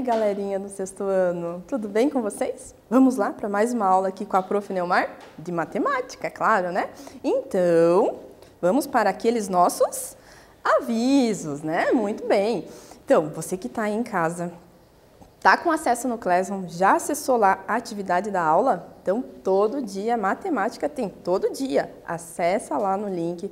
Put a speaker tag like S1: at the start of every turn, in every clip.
S1: galerinha do sexto ano, tudo bem com vocês? Vamos lá para mais uma aula aqui com a Prof. Neumar, de matemática, claro, né? Então, vamos para aqueles nossos avisos, né? Muito bem. Então, você que está aí em casa, está com acesso no Classroom, já acessou lá a atividade da aula? Então, todo dia, matemática tem todo dia. Acessa lá no link,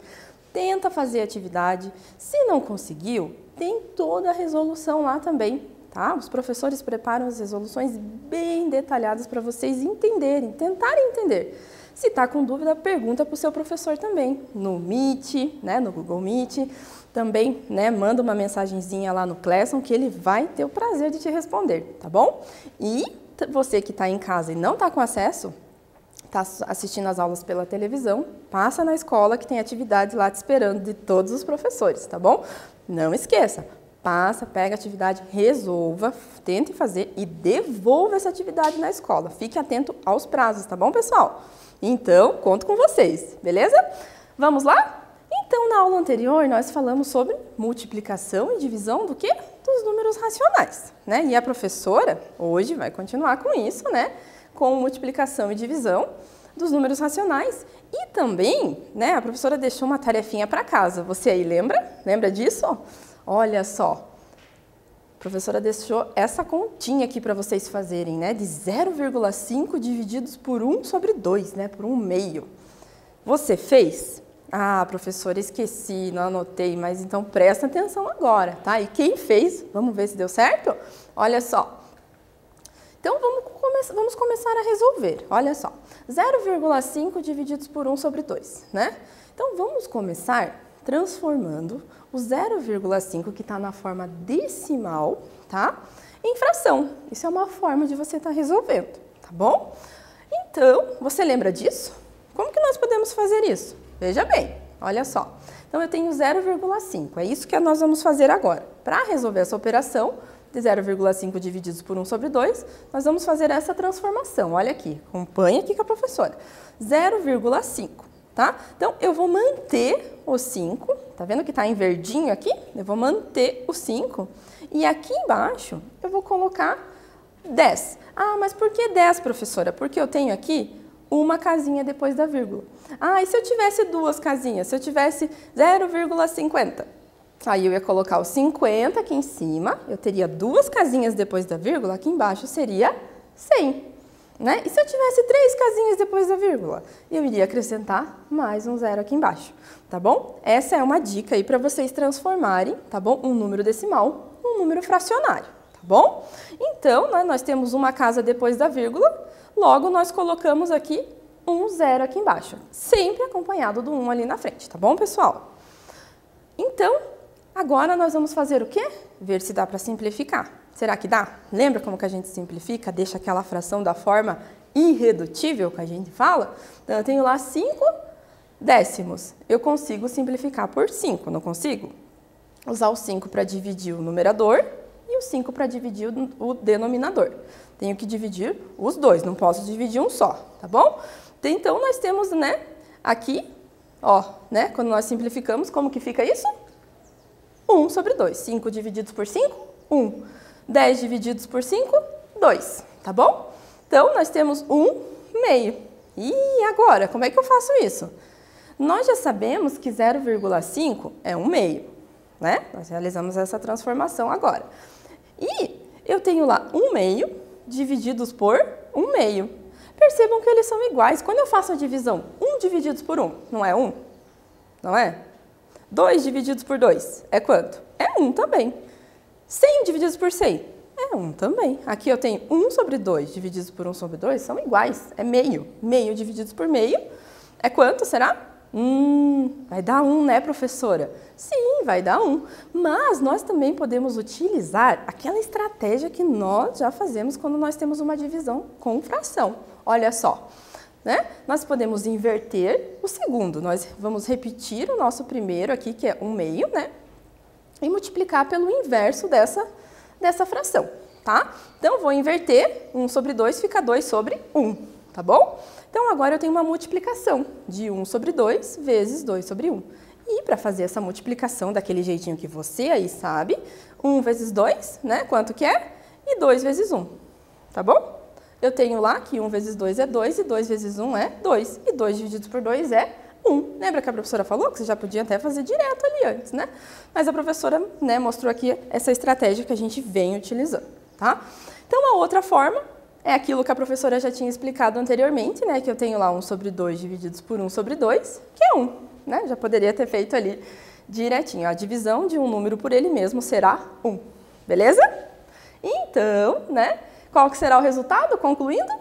S1: tenta fazer a atividade. Se não conseguiu, tem toda a resolução lá também, tá? Os professores preparam as resoluções bem detalhadas para vocês entenderem, tentarem entender. Se está com dúvida, pergunta para o seu professor também, no Meet, né, no Google Meet. Também, né, manda uma mensagenzinha lá no Classroom que ele vai ter o prazer de te responder, tá bom? E você que está em casa e não está com acesso, está assistindo as aulas pela televisão, passa na escola que tem atividade lá te esperando de todos os professores, tá bom? Não esqueça, passa, pega a atividade, resolva, tente fazer e devolva essa atividade na escola. Fique atento aos prazos, tá bom, pessoal? Então, conto com vocês, beleza? Vamos lá? Então, na aula anterior, nós falamos sobre multiplicação e divisão do quê? Dos números racionais, né? E a professora, hoje, vai continuar com isso, né? Com multiplicação e divisão dos números racionais. E também, né, a professora deixou uma tarefinha para casa. Você aí lembra? Lembra disso? Olha só. A professora deixou essa continha aqui para vocês fazerem, né? De 0,5 divididos por 1 sobre 2, né? Por 1/2. Você fez? Ah, professora, esqueci, não anotei, mas então presta atenção agora, tá? E quem fez? Vamos ver se deu certo? Olha só. Então, vamos começar a resolver. Olha só, 0,5 divididos por 1 sobre 2, né? Então, vamos começar transformando o 0,5, que está na forma decimal, tá? Em fração. Isso é uma forma de você estar resolvendo, tá bom? Então, você lembra disso? Como que nós podemos fazer isso? Veja bem, olha só. Então, eu tenho 0,5, é isso que nós vamos fazer agora. Para resolver essa operação, de 0,5 divididos por 1 sobre 2, nós vamos fazer essa transformação. Olha aqui, acompanha aqui com a professora. 0,5, tá? Então, eu vou manter o 5, tá vendo que está em verdinho aqui? Eu vou manter o 5 e aqui embaixo eu vou colocar 10. Ah, mas por que 10, professora? Porque eu tenho aqui uma casinha depois da vírgula. Ah, e se eu tivesse duas casinhas? Se eu tivesse 0,50? Aí eu ia colocar o 50 aqui em cima, eu teria duas casinhas depois da vírgula, aqui embaixo seria 100, né? E se eu tivesse três casinhas depois da vírgula? Eu iria acrescentar mais um zero aqui embaixo, tá bom? Essa é uma dica aí para vocês transformarem, tá bom? Um número decimal num número fracionário, tá bom? Então, né, nós temos uma casa depois da vírgula, logo nós colocamos aqui um zero aqui embaixo, sempre acompanhado do 1 ali na frente, tá bom, pessoal? Então, agora nós vamos fazer o quê? Ver se dá para simplificar. Será que dá? Lembra como que a gente simplifica? Deixa aquela fração da forma irredutível que a gente fala? Então, eu tenho lá 5 décimos. Eu consigo simplificar por 5, não consigo? Usar o 5 para dividir o numerador e o 5 para dividir o denominador. Tenho que dividir os dois, não posso dividir um só, tá bom? Então, nós temos, né, aqui, ó, né, quando nós simplificamos, como que fica isso? 1 sobre 2. 5 divididos por 5, 1. 10 divididos por 5, 2. Tá bom? Então, nós temos 1/2. E agora, como é que eu faço isso? Nós já sabemos que 0,5 é 1/2, né? Nós realizamos essa transformação agora. E eu tenho lá 1/2 divididos por 1/2. Percebam que eles são iguais. Quando eu faço a divisão, 1 divididos por 1, não é 1? Não é? 2 divididos por 2 é quanto? É 1 também. 100 divididos por 100 é 1 também. Aqui eu tenho 1 sobre 2 divididos por 1 sobre 2 são iguais. É meio. Meio divididos por meio é quanto, será? Vai dar 1, né, professora? Sim, vai dar 1. Mas nós também podemos utilizar aquela estratégia que nós já fazemos quando nós temos uma divisão com fração. Olha só. Né? Nós podemos inverter o segundo. Nós vamos repetir o nosso primeiro aqui, que é 1/2, né? E multiplicar pelo inverso dessa fração, tá? Então, vou inverter, 1 sobre 2 fica 2 sobre 1, tá bom? Então, agora eu tenho uma multiplicação de 1 sobre 2 vezes 2 sobre 1. E para fazer essa multiplicação daquele jeitinho que você aí sabe, 1 vezes 2, né? Quanto que é? e 2 vezes 1, tá bom? Eu tenho lá que 1 vezes 2 é 2 e 2 vezes 1 é 2. E 2 dividido por 2 é 1. Lembra que a professora falou que você já podia até fazer direto ali antes, né? Mas a professora, né, mostrou aqui essa estratégia que a gente vem utilizando, tá? Então, a outra forma é aquilo que a professora já tinha explicado anteriormente, né? Que eu tenho lá 1 sobre 2 divididos por 1 sobre 2, que é 1, né? Já poderia ter feito ali direitinho. A divisão de um número por ele mesmo será 1, beleza? Então, né? Qual que será o resultado? Concluindo,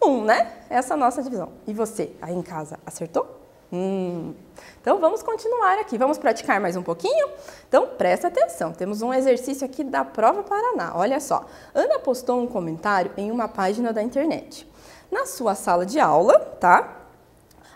S1: 1, né? Essa é a nossa divisão. E você, aí em casa, acertou? Então, vamos continuar aqui. Vamos praticar mais um pouquinho? Então, presta atenção. Temos um exercício aqui da Prova Paraná. Olha só. Ana postou um comentário em uma página da internet. Na sua sala de aula, tá?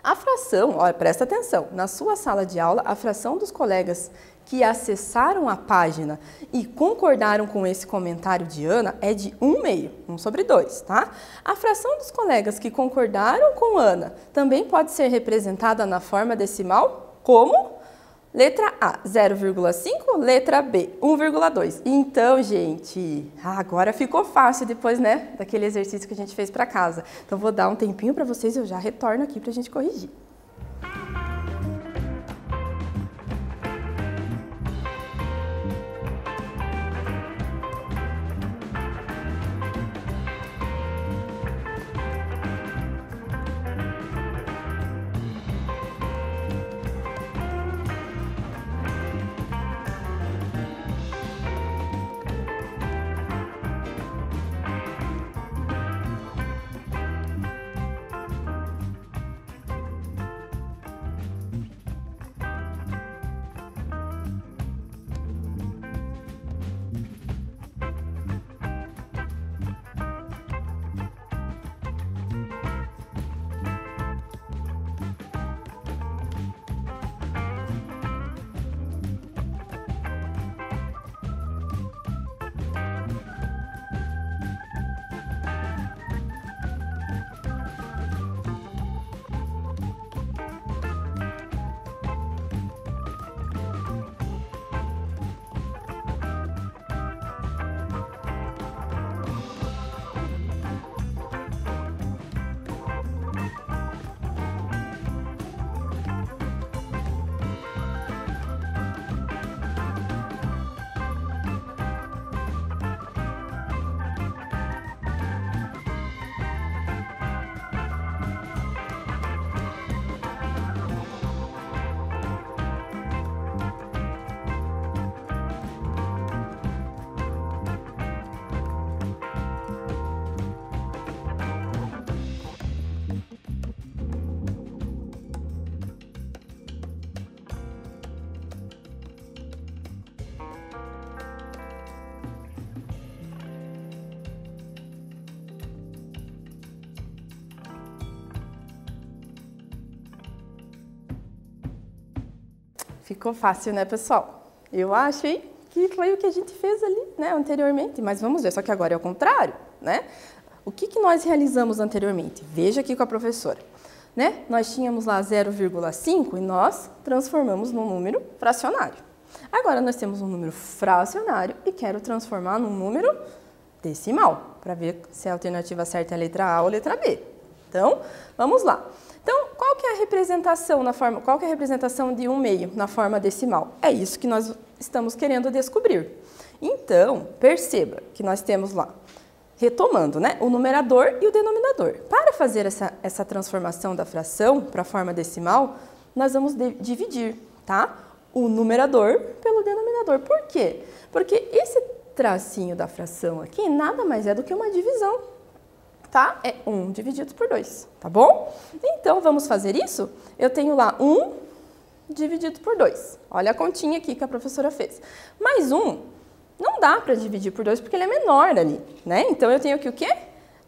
S1: A fração, olha, presta atenção. Na sua sala de aula, a fração dos colegas que acessaram a página e concordaram com esse comentário de Ana é de 1/2, 1 sobre 2, tá? A fração dos colegas que concordaram com Ana também pode ser representada na forma decimal como? Letra A, 0,5, letra B, 1,2. Então, gente, agora ficou fácil depois, né, daquele exercício que a gente fez para casa. Então, vou dar um tempinho para vocês e eu já retorno aqui para a gente corrigir. Ficou fácil, né, pessoal? Eu achei que foi o que a gente fez ali, né, anteriormente, mas vamos ver, só que agora é o contrário, né? O que nós realizamos anteriormente? Veja aqui com a professora, né? Nós tínhamos lá 0,5 e nós transformamos num número fracionário. Agora nós temos um número fracionário e quero transformar num número decimal, para ver se a alternativa certa é a letra A ou a letra B. Então, vamos lá. Então, qual que é a representação qual que é a representação de 1/2 na forma decimal? É isso que nós estamos querendo descobrir. Então, perceba que nós temos lá, retomando, né, o numerador e o denominador. Para fazer essa transformação da fração para a forma decimal, nós vamos dividir, tá? O numerador pelo denominador. Por quê? Porque esse tracinho da fração aqui nada mais é do que uma divisão. Tá? É 1 dividido por 2, tá bom? Então, vamos fazer isso? Eu tenho lá 1 dividido por 2. Olha a continha aqui que a professora fez. Mais 1, não dá para dividir por 2 porque ele é menor ali, né? Então, eu tenho que o quê?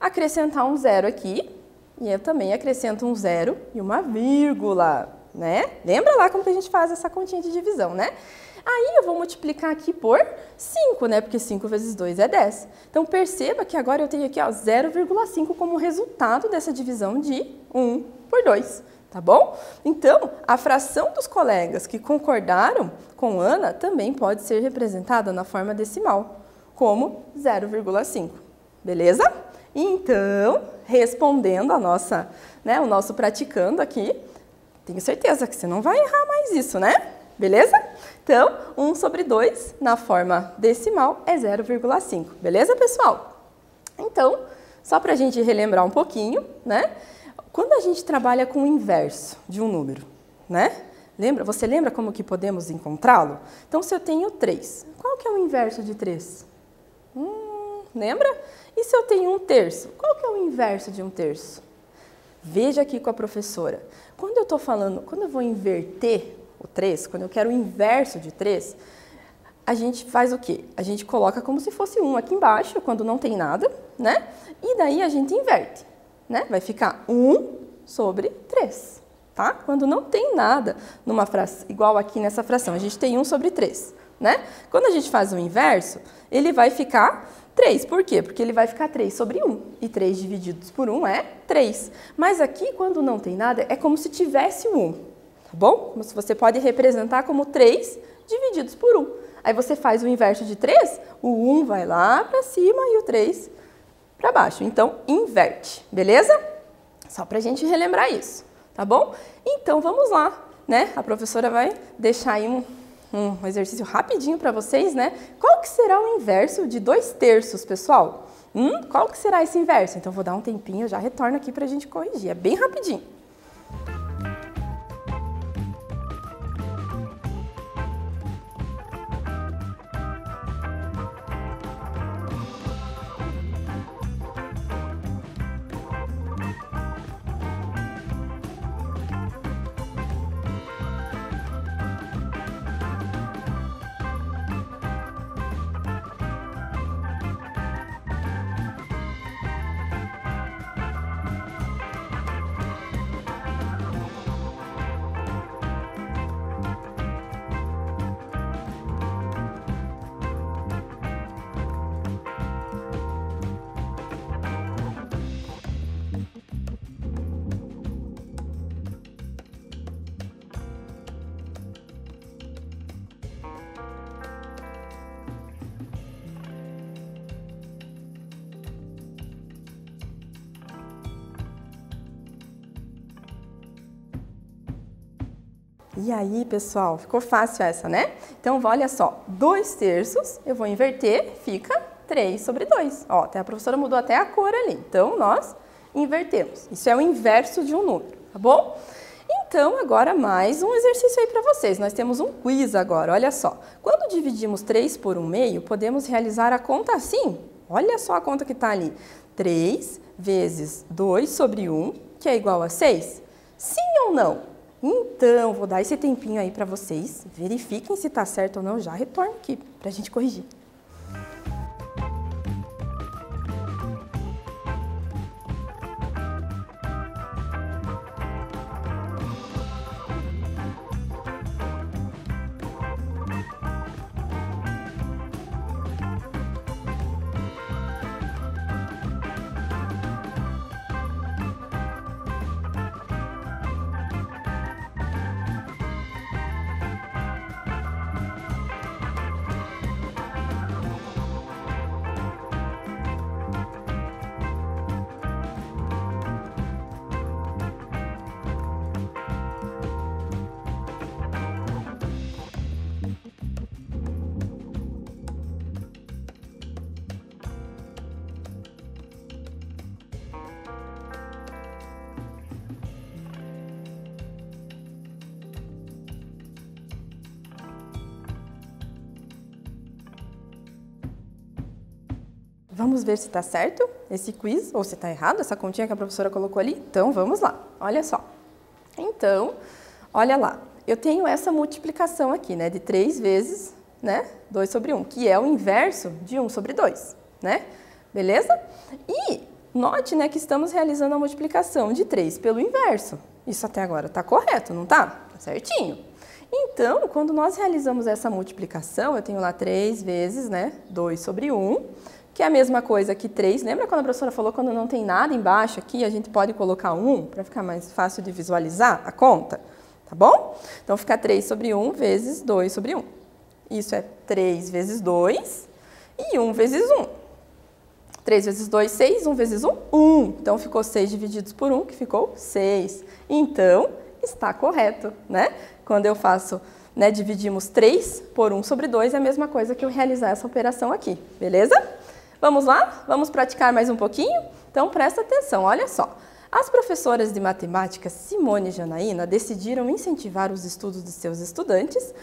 S1: Acrescentar um 0 aqui. E eu também acrescento um 0 e uma vírgula, né? Lembra lá como que a gente faz essa continha de divisão, né? Aí, eu vou multiplicar aqui por 5, né? Porque 5 vezes 2 é 10. Então, perceba que agora eu tenho aqui, ó, 0,5 como resultado dessa divisão de 1 por 2, tá bom? Então, a fração dos colegas que concordaram com Ana também pode ser representada na forma decimal. como 0,5, beleza? Então, respondendo a nossa, né, o nosso praticando aqui, tenho certeza que você não vai errar mais isso, né? Beleza? Então, 1 sobre 2 na forma decimal é 0,5, beleza, pessoal? Então, só para a gente relembrar um pouquinho, né? Quando a gente trabalha com o inverso de um número, né? Você lembra como que podemos encontrá-lo? Então, se eu tenho 3, qual que é o inverso de 3? Lembra? E se eu tenho 1/3? Qual que é o inverso de 1/3? Veja aqui com a professora. Quando eu vou inverter o 3, quando eu quero o inverso de 3, a gente faz o quê? A gente coloca como se fosse 1 aqui embaixo, quando não tem nada, né? E daí a gente inverte, né? Vai ficar 1 sobre 3, tá? Quando não tem nada numa fração, igual aqui nessa fração, a gente tem 1 sobre 3, né? Quando a gente faz o inverso, ele vai ficar 3. Por quê? Porque ele vai ficar 3 sobre 1. E 3 divididos por 1 é 3. Mas aqui, quando não tem nada, é como se tivesse 1. Tá bom? Você pode representar como 3 divididos por 1. Aí você faz o inverso de 3, o 1 vai lá para cima e o 3 para baixo. Então, inverte. Beleza? Só para a gente relembrar isso. Tá bom? Então, vamos lá, né? A professora vai deixar aí um exercício rapidinho para vocês, né? Qual que será o inverso de 2/3, pessoal? Qual que será esse inverso? Então, vou dar um tempinho, já retorno aqui para a gente corrigir. É bem rapidinho. E aí, pessoal, ficou fácil essa, né? Então, olha só, 2/3, eu vou inverter, fica 3 sobre 2. Ó, a professora mudou até a cor ali. Então, nós invertemos. Isso é o inverso de um número, tá bom? Então, agora mais um exercício aí para vocês. Nós temos um quiz agora, olha só. Quando dividimos 3 por 1/2, podemos realizar a conta assim. Olha só a conta que está ali. 3 vezes 2 sobre 1, que é igual a 6? Sim ou não? Então, vou dar esse tempinho aí para vocês. Verifiquem se está certo ou não. Já retorno aqui para a gente corrigir. Vamos ver se está certo esse quiz ou se está errado, essa continha que a professora colocou ali? Então, vamos lá. Olha só. Então, olha lá. Eu tenho essa multiplicação aqui, né? De 3 vezes, né? 2 sobre 1, que é o inverso de 1 sobre 2, né? Beleza? E note, né, que estamos realizando a multiplicação de 3 pelo inverso. Isso até agora está correto, não está? Tá certinho. Então, quando nós realizamos essa multiplicação, eu tenho lá 3 vezes, né? 2 sobre 1, que é a mesma coisa que 3. Lembra quando a professora falou quando não tem nada embaixo aqui, a gente pode colocar 1 para ficar mais fácil de visualizar a conta? Tá bom? Então, fica 3 sobre 1 vezes 2 sobre 1. Isso é 3 vezes 2. E 1 vezes 1. 3 vezes 2, 6. 1 vezes 1, 1. Então, ficou 6 divididos por 1, que ficou 6. Então, está correto, né? Quando eu faço, né, dividimos 3 por 1 sobre 2, é a mesma coisa que eu realizar essa operação aqui, beleza? Vamos lá? Vamos praticar mais um pouquinho? Então, presta atenção, olha só. As professoras de matemática Simone e Janaína decidiram incentivar os estudos de seus estudantes.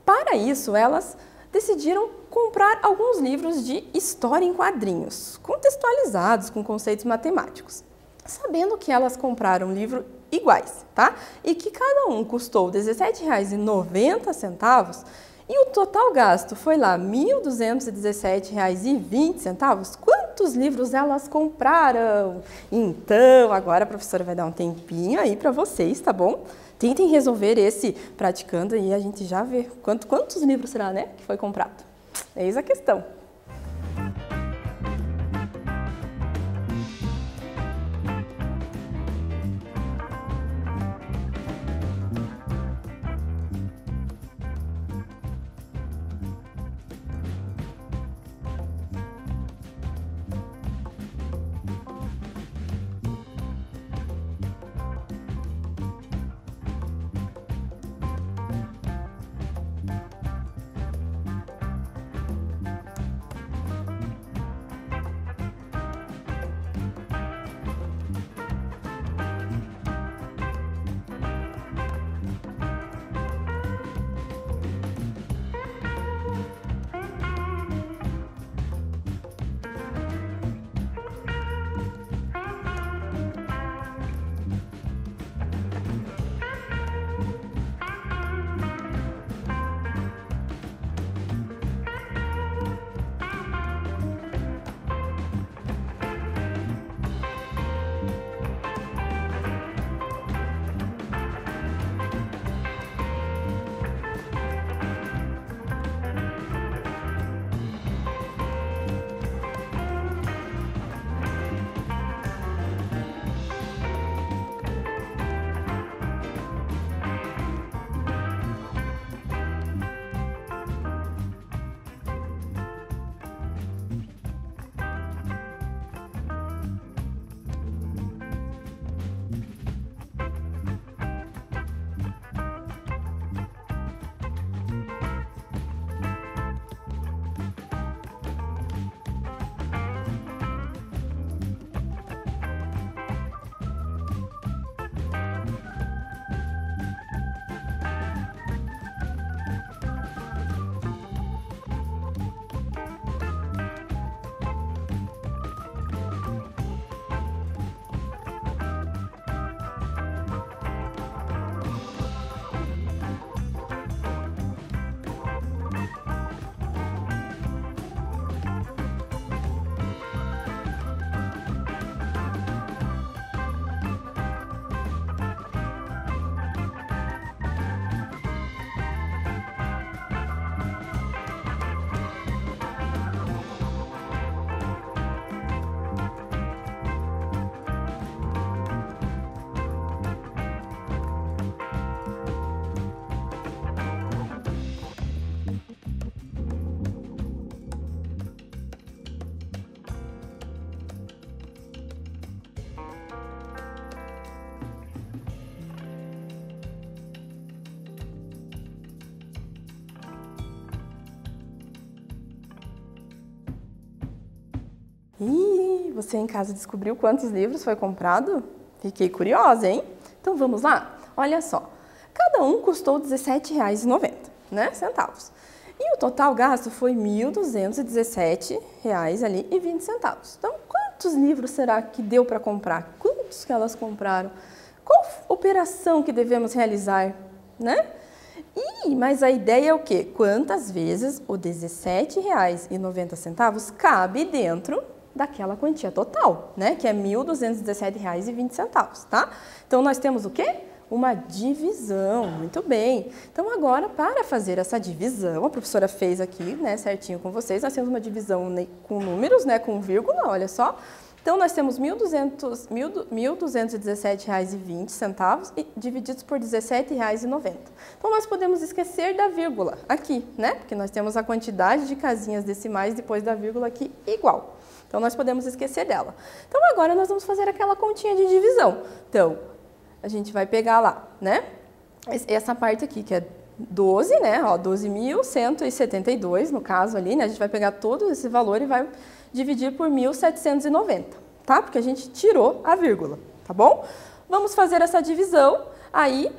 S1: Para isso, elas decidiram comprar alguns livros de história em quadrinhos, contextualizados com conceitos matemáticos. Sabendo que elas compraram livros iguais, tá? E que cada um custou R$ 17,90 e o total gasto foi lá R$ 1.217,20. Quantos livros elas compraram? Então, agora a professora vai dar um tempinho aí para vocês, tá bom? Tentem resolver esse praticando e a gente já vê quantos livros será, né, que foi comprado. Eis a questão. E você em casa descobriu quantos livros foi comprado? Fiquei curiosa, hein? Então vamos lá? Olha só, cada um custou R$ 17,90, né, centavos. E o total gasto foi R$ 1.217,20. Então, quantos livros será que deu para comprar? Quantos que elas compraram? Qual operação que devemos realizar, né? Mas a ideia é o quê? Quantas vezes o R$ 17,90 cabe dentro daquela quantia total, né? Que é R$ 1.217,20, tá? Então, nós temos o quê? Uma divisão, muito bem. Então, agora, para fazer essa divisão, a professora fez aqui, né, certinho com vocês, nós temos uma divisão com números, né, com vírgula, olha só. Então, nós temos R$ 1.217,20 e divididos por R$ 17,90. Então, nós podemos esquecer da vírgula aqui, né? Porque nós temos a quantidade de casinhas decimais depois da vírgula aqui igual. Então, nós podemos esquecer dela. Então, agora nós vamos fazer aquela continha de divisão. Então, a gente vai pegar lá, né? Essa parte aqui, que é 12, né? Ó, 12.172, no caso ali, né? A gente vai pegar todo esse valor e vai dividir por 1.790, tá? Porque a gente tirou a vírgula, tá bom? Vamos fazer essa divisão. Aí,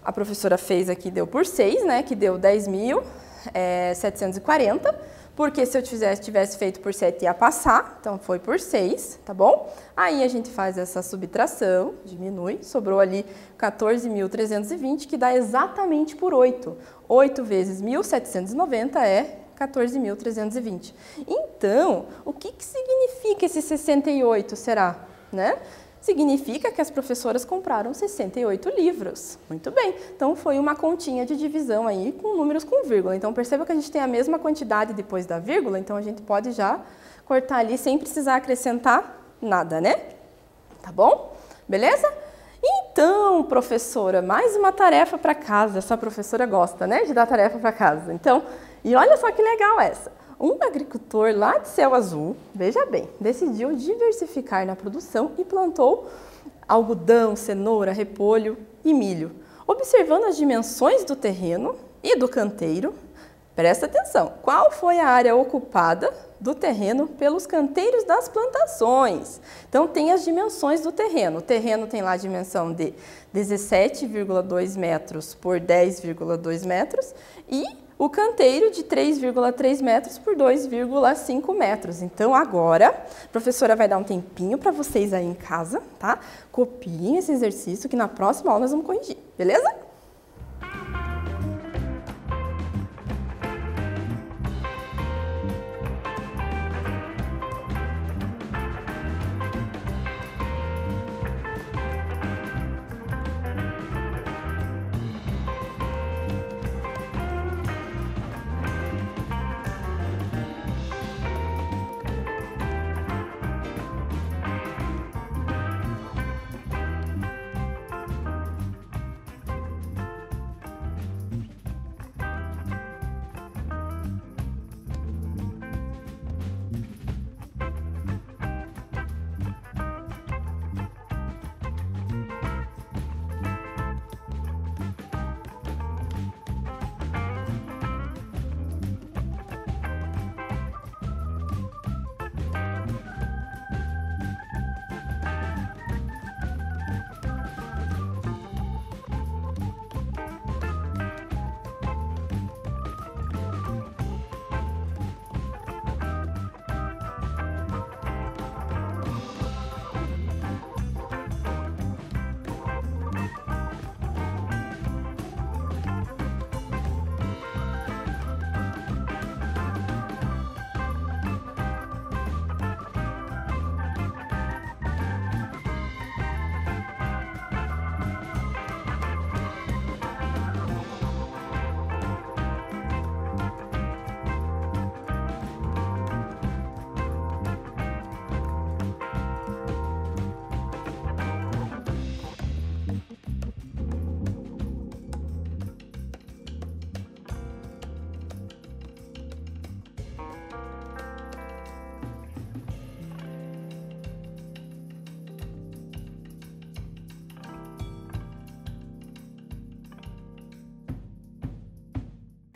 S1: a professora fez aqui, deu por 6, né? Que deu 10.740. Porque se eu tivesse feito por 7 ia passar, então foi por 6, tá bom? Aí a gente faz essa subtração, diminui, sobrou ali 14.320, que dá exatamente por 8. 8 vezes 1.790 é 14.320. Então, o que significa esse 68, será? Né? Significa que as professoras compraram 68 livros. Muito bem. Então, foi uma continha de divisão aí com números com vírgula. Então, perceba que a gente tem a mesma quantidade depois da vírgula, então a gente pode já cortar ali sem precisar acrescentar nada, né? Tá bom? Beleza? Então, professora, mais uma tarefa para casa. Essa professora gosta, né, de dar tarefa para casa. Então, e olha só que legal essa. Um agricultor lá de Céu Azul, veja bem, decidiu diversificar na produção e plantou algodão, cenoura, repolho e milho. Observando as dimensões do terreno e do canteiro, presta atenção, qual foi a área ocupada do terreno pelos canteiros das plantações? Então, tem as dimensões do terreno. O terreno tem lá a dimensão de 17,2 metros por 10,2 metros e o canteiro de 3,3 metros por 2,5 metros. Então, agora, a professora vai dar um tempinho para vocês aí em casa, tá? Copiem esse exercício que na próxima aula nós vamos corrigir, beleza?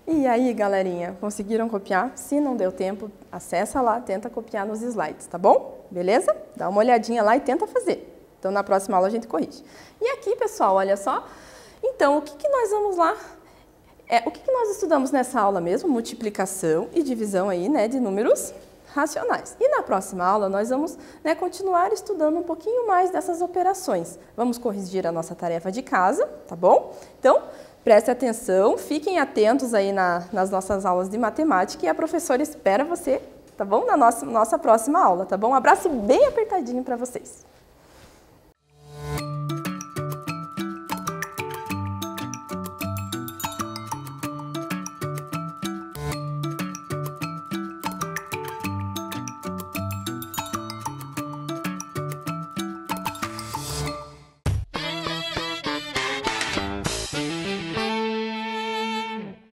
S1: E aí, galerinha, conseguiram copiar? Se não deu tempo, acessa lá, tenta copiar nos slides, tá bom? Beleza? Dá uma olhadinha lá e tenta fazer. Então, na próxima aula a gente corrige. E aqui, pessoal, olha só. Então, o que nós vamos lá? O que nós estudamos nessa aula mesmo? Multiplicação e divisão aí, né, de números racionais. E na próxima aula nós vamos, né, continuar estudando um pouquinho mais dessas operações. Vamos corrigir a nossa tarefa de casa, tá bom? Então, preste atenção, fiquem atentos aí nas nossas aulas de matemática e a professora espera você, tá bom? Na nossa próxima aula, tá bom? Um abraço bem apertadinho para vocês.